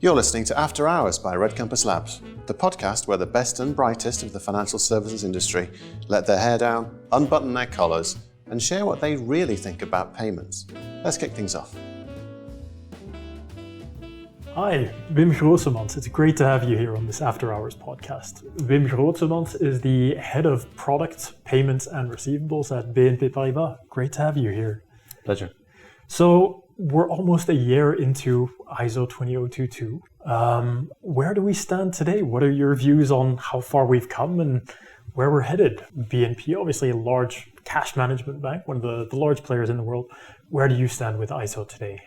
You're listening to After Hours by RedCompass Labs, the podcast where the best and brightest of the financial services industry let their hair down, unbutton their collars, and share what they really think about payments. Let's kick things off. Hi, Wim Grosemans. It's great to have you here on this After Hours podcast. Wim Grosemans is the head of product, payments and receivables at BNP Paribas. Great to have you here. Pleasure. So we're almost a year into ISO 20022. Where do we stand today? What are your views on how far we've come and where we're headed? BNP, obviously a large cash management bank, one of the large players in the world. Where do you stand with ISO today?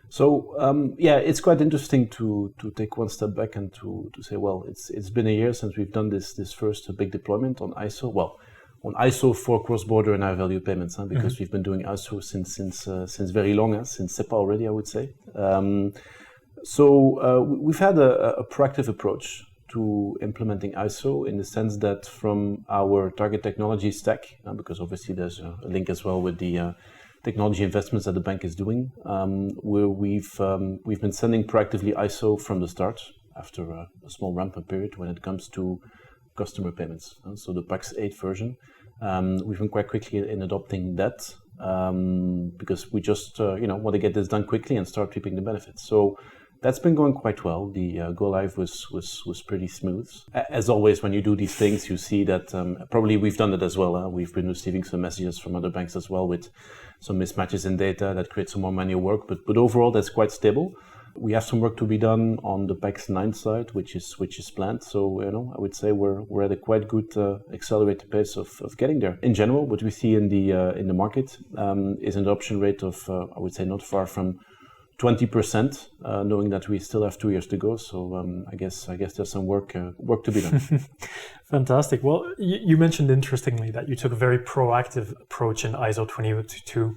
So it's quite interesting to take one step back and to say, well, it's been a year since we've done this first big deployment on ISO. Well, on ISO for cross-border and high-value payments, because we've been doing ISO since very long, since SEPA already, I would say. We've had a proactive approach to implementing ISO in the sense that from our target technology stack, because obviously there's a link as well with the technology investments that the bank is doing, where we've been sending proactively ISO from the start after a small ramp-up period when it comes to customer payments. So the PAX 8 version, we've been quite quickly in adopting that because we just want to get this done quickly and start reaping the benefits. So that's been going quite well. The go live was pretty smooth. As always, when you do these things, you see that probably we've done it as well. We've been receiving some messages from other banks as well with some mismatches in data that create some more manual work. But overall, that's quite stable. We have some work to be done on the PAX 9 side, which is planned. So I would say we're at a quite good accelerated pace of getting there. In general, what we see in the market is an adoption rate of I would say not far from 20%, knowing that we still have 2 years to go. So I guess there's some work to be done. Fantastic. Well, you mentioned interestingly that you took a very proactive approach in ISO 20022.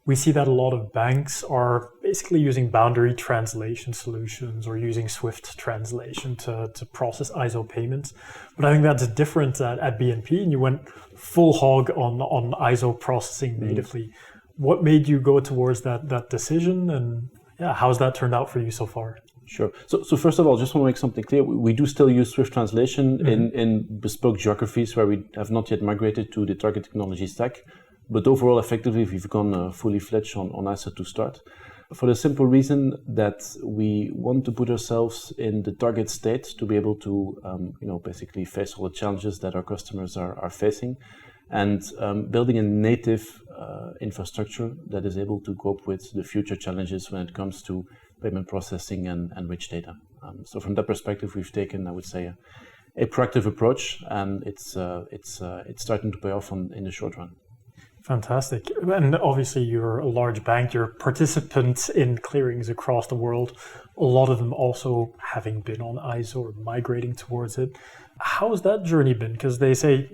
We see that a lot of banks are basically using boundary translation solutions or using Swift translation to process ISO payments. But I think that's different at BNP, and you went full hog on ISO processing natively. What made you go towards that decision, and how's that turned out for you so far? Sure. So first of all, just want to make something clear. We do still use Swift translation in bespoke geographies where we have not yet migrated to the target technology stack. But overall, effectively, we've gone fully fledged on ISO to start, for the simple reason that we want to put ourselves in the target state to be able to, basically face all the challenges that our customers are facing, and building a native infrastructure that is able to cope with the future challenges when it comes to payment processing and rich data. So from that perspective, we've taken, I would say, a proactive approach, and it's starting to pay off in the short run. Fantastic. And obviously you're a large bank, you're participants in clearings across the world, a lot of them also having been on ISO or migrating towards it. How's that journey been? Because they say,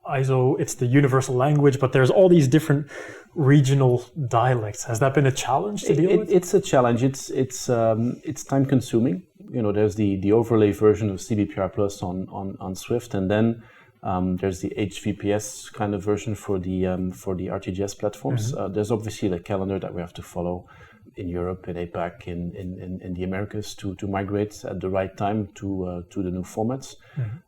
ISO, it's the universal language, but there's all these different regional dialects. Has that been a challenge to deal with? It's a challenge. It's time consuming. There's the overlay version of CBPR Plus on Swift, and then there's the HVPS kind of version for the RTGS platforms. There's obviously the calendar that we have to follow in Europe, in APAC, in the Americas to migrate at the right time to the new formats.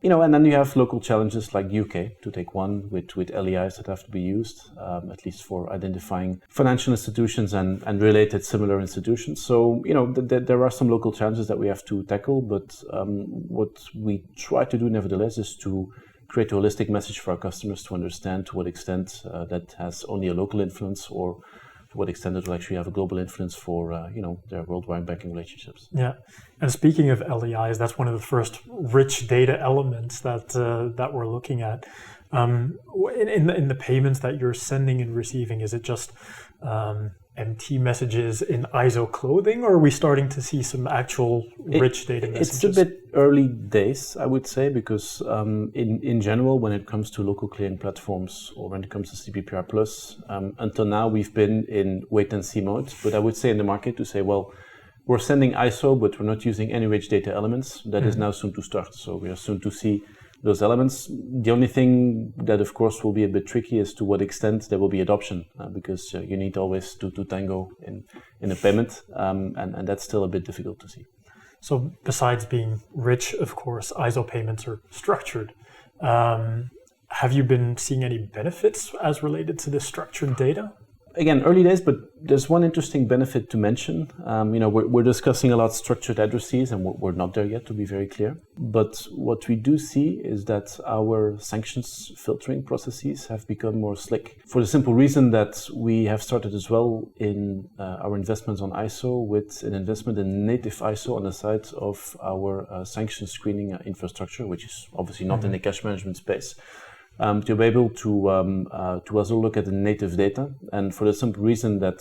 And then you have local challenges like the UK, to take one, with LEIs that have to be used, at least for identifying financial institutions and related similar institutions. So, there are some local challenges that we have to tackle, but what we try to do nevertheless is to create a holistic message for our customers to understand to what extent that has only a local influence, or to what extent it will actually have a global influence for their worldwide banking relationships. Yeah, and speaking of LEIs, that's one of the first rich data elements that we're looking at. In the payments that you're sending and receiving, is it just MT messages in ISO clothing, or are we starting to see some actual rich data messages? It's a bit early days, I would say, because in general, when it comes to local clearing platforms or when it comes to CBPR Plus, until now we've been in wait-and-see mode. But I would say in the market to say, well, we're sending ISO, but we're not using any rich data elements. That is now soon to start. So we are soon to see those elements. The only thing that, of course, will be a bit tricky is to what extent there will be adoption, because you need always to tango in a payment, and that's still a bit difficult to see. So besides being rich, of course, ISO payments are structured. Have you been seeing any benefits as related to this structured data? Again, early days, but there's one interesting benefit to mention. We're discussing a lot structured addresses, and we're not there yet, to be very clear. But what we do see is that our sanctions filtering processes have become more slick, for the simple reason that we have started as well in our investments on ISO with an investment in native ISO on the side of our sanctions screening infrastructure, which is obviously not in the cash management space. To be able to also look at the native data, and for the simple reason that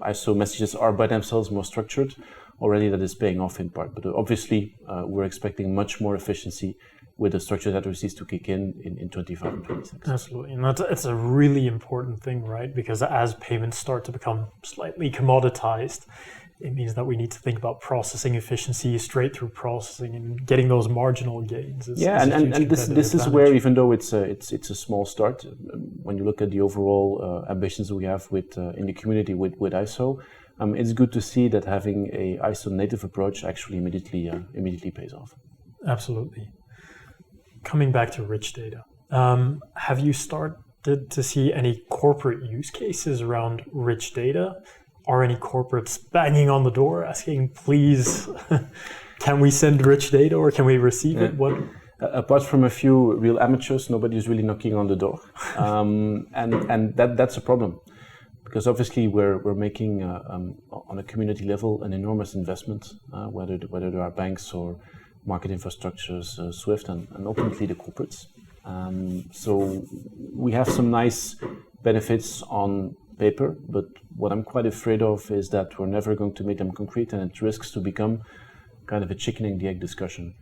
ISO messages are by themselves more structured, already that is paying off in part. But obviously, we're expecting much more efficiency with the structured addresses to kick in 25 and 26. Absolutely, and it's a really important thing, right? Because as payments start to become slightly commoditized, it means that we need to think about processing efficiency, straight through processing, and getting those marginal gains. And this is where, even though it's a small start, when you look at the overall ambitions we have with in the community with ISO, it's good to see that having a ISO native approach actually immediately pays off. Absolutely. Coming back to rich data, have you started to see any corporate use cases around rich data? Are any corporates banging on the door asking, please, can we send rich data or can we receive it? What? Apart from a few real amateurs, nobody's really knocking on the door. And that's a problem. Because obviously we're making, on a community level, an enormous investment, whether there are banks or market infrastructures, SWIFT, and ultimately the corporates. So we have some nice benefits on paper, but what I'm quite afraid of is that we're never going to make them concrete, and it risks to become kind of a chicken and the egg discussion.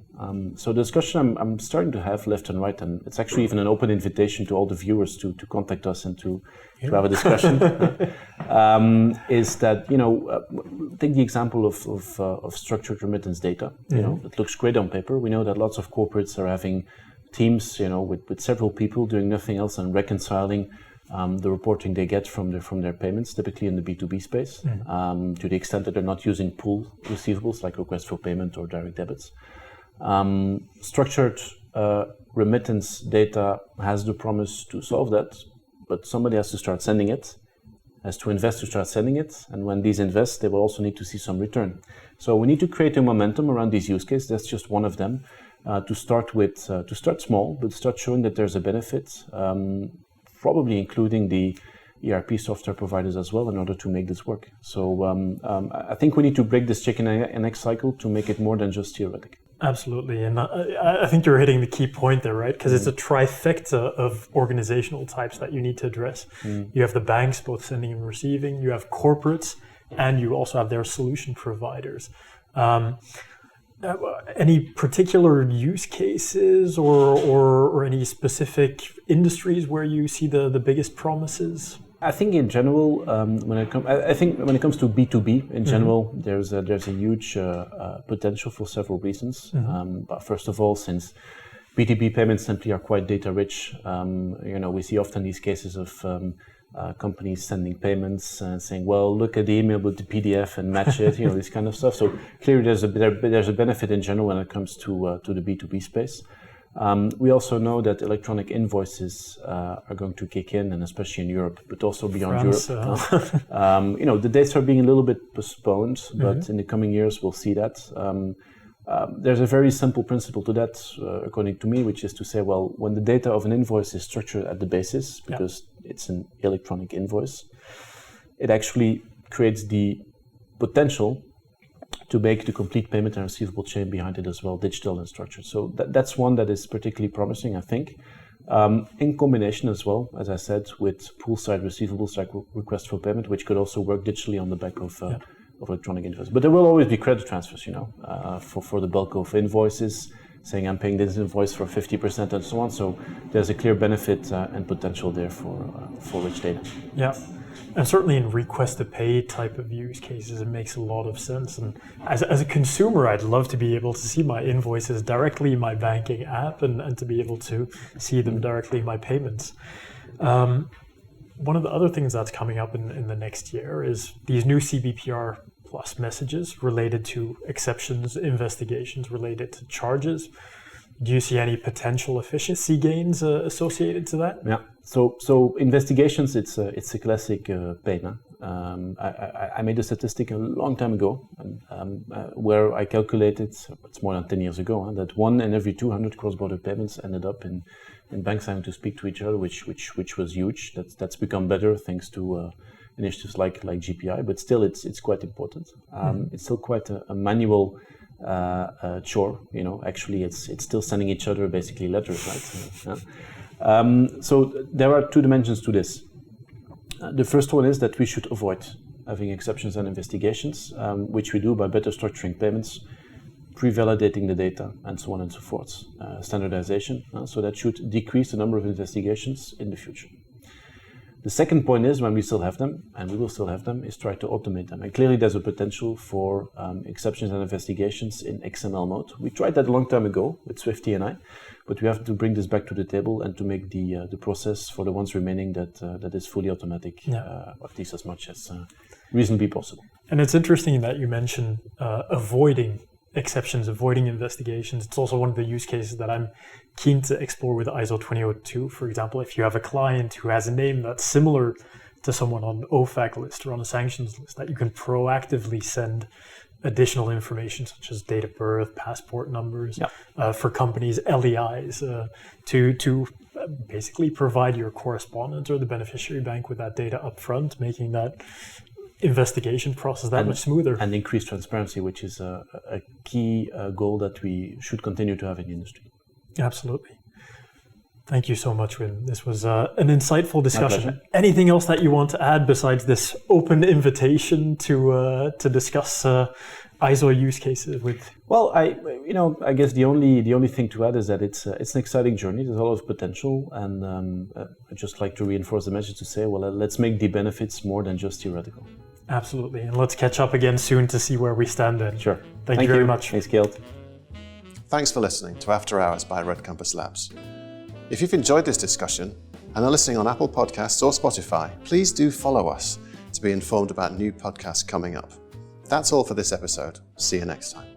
So the discussion I'm starting to have left and right, and it's actually even an open invitation to all the viewers to contact us and to have a discussion, is that, take the example of structured remittance data. It looks great on paper. We know that lots of corporates are having teams, with several people doing nothing else than reconciling the reporting they get from their payments, typically in the B2B space, to the extent that they're not using pool receivables like request for payment or direct debits. Structured remittance data has the promise to solve that, but somebody has to start sending it, has to invest to start sending it, and when these invest, they will also need to see some return. So we need to create a momentum around these use cases. That's just one of them. To start small, but start showing that there's a benefit. Probably including the ERP software providers as well in order to make this work. So I think we need to break this chicken and egg cycle to make it more than just theoretic. Absolutely, and I think you're hitting the key point there, right? Because it's a trifecta of organizational types that you need to address. You have the banks, both sending and receiving, you have corporates, and you also have their solution providers. Any particular use cases or any specific industries where you see the biggest promises? I think in general, when it comes to B2B in general, there's a huge potential for several reasons. But first of all, since B2B payments simply are quite data rich, we see often these cases of companies sending payments and saying, well, look at the email with the PDF and match it, this kind of stuff. So clearly there's a benefit in general when it comes to the B2B space. We also know that electronic invoices are going to kick in, and especially in Europe, but also beyond France, Europe. The dates are being a little bit postponed, but in the coming years we'll see that. There's a very simple principle to that, according to me, which is to say, well, when the data of an invoice is structured at the basis, because it's an electronic invoice, it actually creates the potential to make the complete payment and receivable chain behind it as well, digital and structured. So that's one that is particularly promising, I think. In combination as well, as I said, with poolside receivables like request for payment, which could also work digitally on the back of electronic invoices. But there will always be credit transfers, for the bulk of invoices, saying I'm paying this invoice for 50% and so on. So there's a clear benefit and potential there for rich data. Yeah. And certainly in request to pay type of use cases, it makes a lot of sense. And as a consumer, I'd love to be able to see my invoices directly in my banking app and to be able to see them directly in my payments. One of the other things that's coming up in the next year is these new CBPR plus messages related to exceptions, investigations related to charges. Do you see any potential efficiency gains associated to that? Yeah. So investigations, it's a classic pain. I made a statistic a long time ago, where I calculated, it's more than 10 years ago, that 1 in every 200 cross-border payments ended up in banks having to speak to each other, which was huge. That's become better thanks to initiatives like GPI, but still it's quite important. It's still quite a manual chore. Actually it's still sending each other basically letters, right? So there are two dimensions to this. The first one is that we should avoid having exceptions and investigations, which we do by better structuring payments, pre-validating the data, and so on and so forth. Standardization, so that should decrease the number of investigations in the future. The second point is, when we still have them, and we will still have them, is try to automate them. And clearly there's a potential for exceptions and investigations in XML mode. We tried that a long time ago with Swift TNI, but we have to bring this back to the table and to make the process for the ones remaining that is fully automatic, at least as much as reasonably possible. And it's interesting that you mention avoiding exceptions, avoiding investigations. It's also one of the use cases that I'm keen to explore with ISO 20002. For example, if you have a client who has a name that's similar to someone on an OFAC list or on a sanctions list, that you can proactively send additional information such as date of birth, passport numbers, for companies, LEIs, to basically provide your correspondent or the beneficiary bank with that data upfront, making that investigation process that much smoother. And increased transparency, which is a key goal that we should continue to have in the industry. Absolutely. Thank you so much, Wim. This was an insightful discussion. Anything else that you want to add besides this open invitation to discuss ISO use cases with? Well, I guess the only thing to add is that it's an exciting journey. There's a lot of potential, and I'd just like to reinforce the message to say, well, let's make the benefits more than just theoretical. Absolutely, and let's catch up again soon to see where we stand then. Sure. Thank you very much. Thanks, Kjeld. Thanks for listening to After Hours by RedCompass Labs. If you've enjoyed this discussion and are listening on Apple Podcasts or Spotify, please do follow us to be informed about new podcasts coming up. That's all for this episode. See you next time.